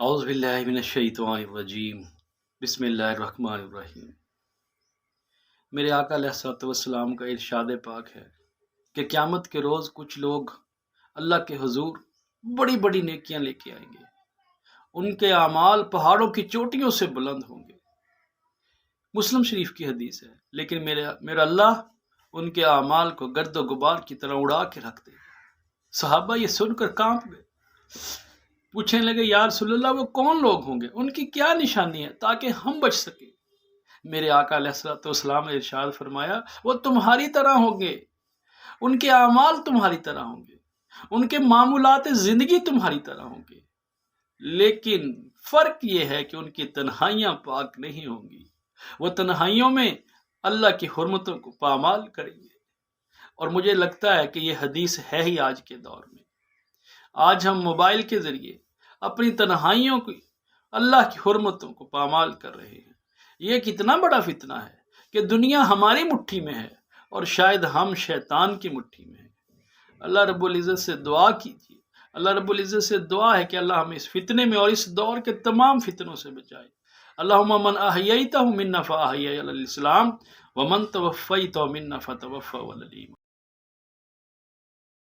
اعوذ باللہ من الشیطان الرجیم بسم اللہ الرحمن الرحیم۔ میرے آقا علیہ الصلوۃ والسلام کا ارشاد پاک ہے کہ قیامت کے روز کچھ لوگ اللہ کے حضور بڑی بڑی نیکیاں لے کے آئیں گے، ان کے اعمال پہاڑوں کی چوٹیوں سے بلند ہوں گے۔ مسلم شریف کی حدیث ہے، لیکن میرا اللہ ان کے اعمال کو گرد و غبار کی طرح اڑا کے رکھ دے گا۔ صحابہ یہ سن کر کانپ گئے، پوچھنے لگے یا رسول اللہ وہ کون لوگ ہوں گے، ان کی کیا نشانی ہے تاکہ ہم بچ سکیں؟ میرے آقا علیہ الصلوۃ والسلام نے ارشاد فرمایا وہ تمہاری طرح ہوں گے، ان کے اعمال تمہاری طرح ہوں گے، ان کے معمولات زندگی تمہاری طرح ہوں گے، لیکن فرق یہ ہے کہ ان کی تنہائیاں پاک نہیں ہوں گی، وہ تنہائیوں میں اللہ کی حرمتوں کو پامال کریں گے۔ اور مجھے لگتا ہے کہ یہ حدیث ہے ہی آج کے دور میں۔ آج ہم موبائل کے ذریعے اپنی تنہائیوں کی اللہ کی حرمتوں کو پامال کر رہے ہیں۔ یہ کتنا بڑا فتنہ ہے کہ دنیا ہماری مٹھی میں ہے اور شاید ہم شیطان کی مٹھی میں ہیں۔ اللہ رب العزت سے دعا کیجیے، اللہ رب العزت سے دعا ہے کہ اللہ ہمیں اس فتنے میں اور اس دور کے تمام فتنوں سے بچائے۔ اللہم من احییتہ منا فاحیہ علی الاسلام ومن توفیتہ منا فتوفہ علی الایمان۔